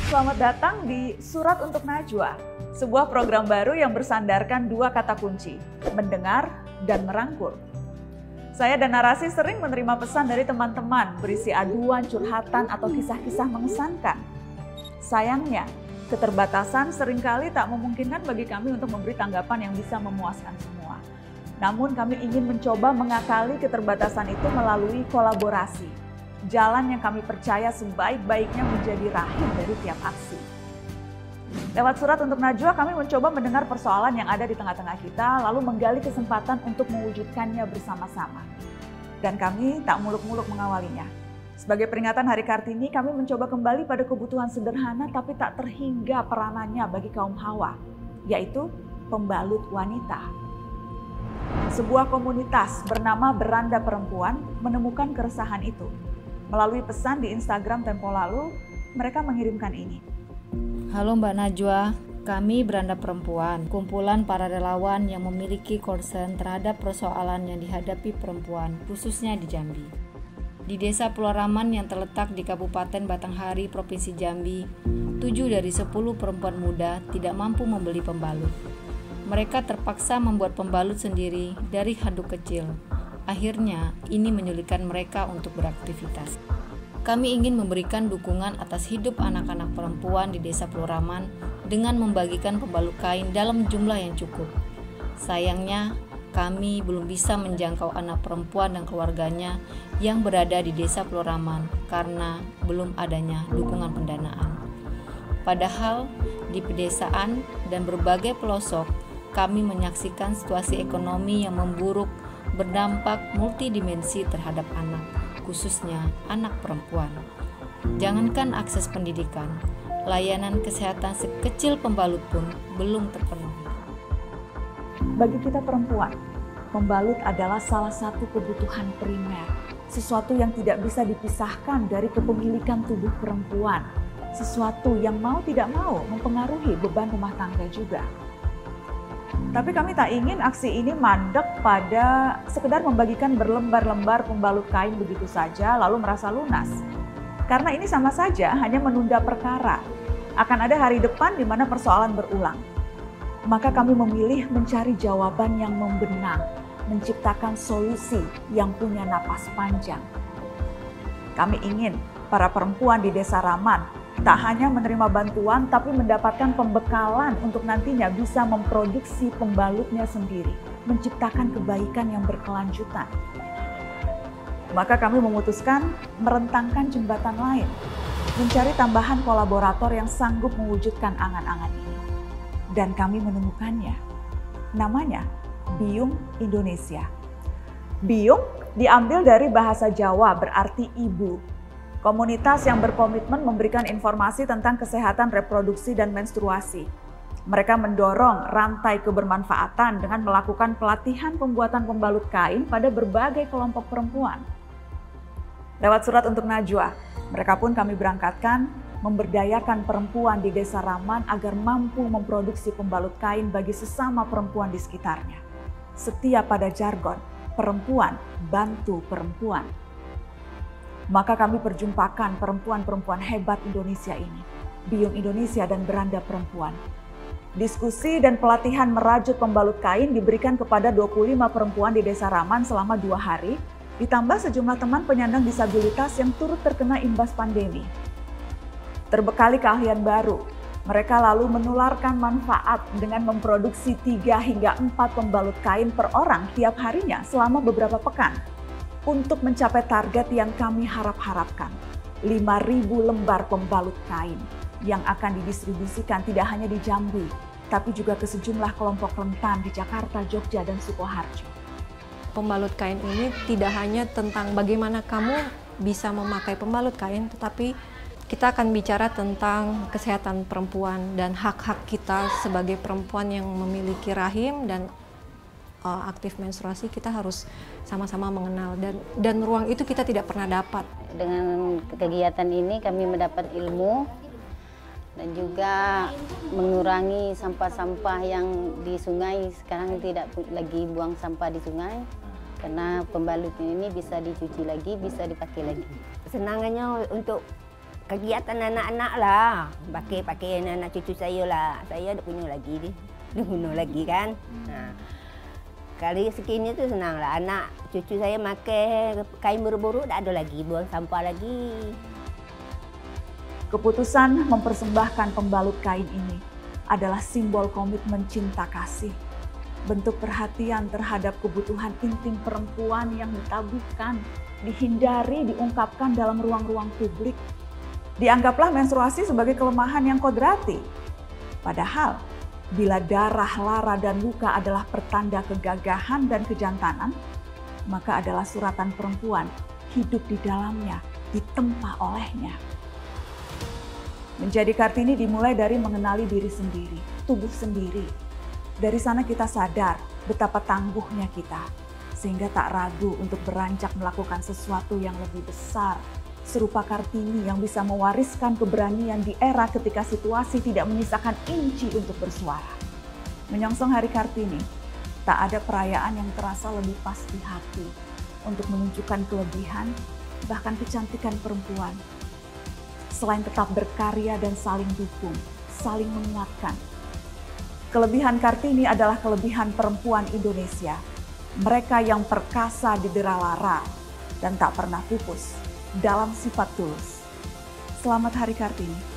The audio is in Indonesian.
Selamat datang di Surat untuk Najwa, sebuah program baru yang bersandarkan dua kata kunci, mendengar dan merangkul. Saya dan Narasi sering menerima pesan dari teman-teman berisi aduan, curhatan, atau kisah-kisah mengesankan. Sayangnya, keterbatasan seringkali tak memungkinkan bagi kami untuk memberi tanggapan yang bisa memuaskan semua. Namun kami ingin mencoba mengakali keterbatasan itu melalui kolaborasi. Jalan yang kami percaya sebaik-baiknya menjadi rahim dari tiap aksi. Lewat Surat untuk Najwa, kami mencoba mendengar persoalan yang ada di tengah-tengah kita, lalu menggali kesempatan untuk mewujudkannya bersama-sama. Dan kami tak muluk-muluk mengawalinya. Sebagai peringatan Hari Kartini, kami mencoba kembali pada kebutuhan sederhana tapi tak terhingga peranannya bagi kaum hawa, yaitu pembalut wanita. Sebuah komunitas bernama Beranda Perempuan menemukan keresahan itu. Melalui pesan di Instagram tempo lalu, mereka mengirimkan ini. Halo Mbak Najwa, kami Beranda Perempuan, kumpulan para relawan yang memiliki concern terhadap persoalan yang dihadapi perempuan, khususnya di Jambi. Di Desa Pulau Raman yang terletak di Kabupaten Batanghari, Provinsi Jambi, 7 dari 10 perempuan muda tidak mampu membeli pembalut. Mereka terpaksa membuat pembalut sendiri dari handuk kecil. Akhirnya, ini menyulitkan mereka untuk beraktivitas. Kami ingin memberikan dukungan atas hidup anak-anak perempuan di Desa Pulau Raman dengan membagikan pembalut kain dalam jumlah yang cukup. Sayangnya, kami belum bisa menjangkau anak perempuan dan keluarganya yang berada di Desa Pulau Raman karena belum adanya dukungan pendanaan. Padahal, di pedesaan dan berbagai pelosok, kami menyaksikan situasi ekonomi yang memburuk berdampak multidimensi terhadap anak, khususnya anak perempuan. Jangankan akses pendidikan, layanan kesehatan sekecil pembalut pun belum terpenuhi. Bagi kita perempuan, pembalut adalah salah satu kebutuhan primer, sesuatu yang tidak bisa dipisahkan dari kepemilikan tubuh perempuan, sesuatu yang mau tidak mau mempengaruhi beban rumah tangga juga. Tapi kami tak ingin aksi ini mandek pada sekedar membagikan berlembar-lembar pembalut kain begitu saja lalu merasa lunas. Karena ini sama saja hanya menunda perkara. Akan ada hari depan di mana persoalan berulang. Maka kami memilih mencari jawaban yang membenang, menciptakan solusi yang punya napas panjang. Kami ingin para perempuan di Desa Raman tak hanya menerima bantuan, tapi mendapatkan pembekalan untuk nantinya bisa memproduksi pembalutnya sendiri, menciptakan kebaikan yang berkelanjutan. Maka kami memutuskan merentangkan jembatan lain, mencari tambahan kolaborator yang sanggup mewujudkan angan-angan ini. Dan kami menemukannya. Namanya Biyung Indonesia. Biyung diambil dari bahasa Jawa berarti ibu. Komunitas yang berkomitmen memberikan informasi tentang kesehatan reproduksi dan menstruasi. Mereka mendorong rantai kebermanfaatan dengan melakukan pelatihan pembuatan pembalut kain pada berbagai kelompok perempuan. Lewat Surat untuk Najwa, mereka pun kami berangkatkan memberdayakan perempuan di Desa Raman agar mampu memproduksi pembalut kain bagi sesama perempuan di sekitarnya. Setia pada jargon, perempuan bantu perempuan. Maka kami perjumpakan perempuan-perempuan hebat Indonesia ini, Biyung Indonesia dan Beranda Perempuan. Diskusi dan pelatihan merajut pembalut kain diberikan kepada 25 perempuan di Desa Raman selama 2 hari, ditambah sejumlah teman penyandang disabilitas yang turut terkena imbas pandemi. Terbekali keahlian baru, mereka lalu menularkan manfaat dengan memproduksi 3 hingga 4 pembalut kain per orang tiap harinya selama beberapa pekan. Untuk mencapai target yang kami harap-harapkan, 5.000 lembar pembalut kain yang akan didistribusikan tidak hanya di Jambi, tapi juga ke sejumlah kelompok rentan di Jakarta, Jogja, dan Sukoharjo. Pembalut kain ini tidak hanya tentang bagaimana kamu bisa memakai pembalut kain, tetapi kita akan bicara tentang kesehatan perempuan dan hak-hak kita sebagai perempuan yang memiliki rahim dan aktif menstruasi. Kita harus sama-sama mengenal dan ruang itu kita tidak pernah dapat. Dengan kegiatan ini kami mendapat ilmu dan juga mengurangi sampah-sampah yang di sungai. Sekarang tidak lagi buang sampah di sungai karena pembalutnya ini bisa dicuci lagi, bisa dipakai lagi. Senangannya untuk kegiatan anak-anak lah, pakai anak cucu saya lah. Saya ada punya lagi kan. Nah, kali segini tuh senang lah, anak cucu saya pakai kain buru-buru, tak ada lagi buang sampah lagi. Keputusan mempersembahkan pembalut kain ini adalah simbol komitmen cinta kasih, bentuk perhatian terhadap kebutuhan intim perempuan yang ditabuhkan, dihindari diungkapkan dalam ruang-ruang publik. Dianggaplah menstruasi sebagai kelemahan yang kodrati. Padahal, bila darah, lara, dan luka adalah pertanda kegagahan dan kejantanan, maka adalah suratan perempuan hidup di dalamnya, ditempa olehnya. Menjadi Kartini dimulai dari mengenali diri sendiri, tubuh sendiri. Dari sana kita sadar betapa tangguhnya kita, sehingga tak ragu untuk beranjak melakukan sesuatu yang lebih besar, serupa Kartini yang bisa mewariskan keberanian di era ketika situasi tidak menyisakan inci untuk bersuara. Menyongsong Hari Kartini, tak ada perayaan yang terasa lebih pas di hati untuk menunjukkan kelebihan, bahkan kecantikan perempuan. Selain tetap berkarya dan saling dukung, saling menguatkan. Kelebihan Kartini adalah kelebihan perempuan Indonesia. Mereka yang perkasa di dera lara dan tak pernah pupus dalam sifat tulus. Selamat Hari Kartini.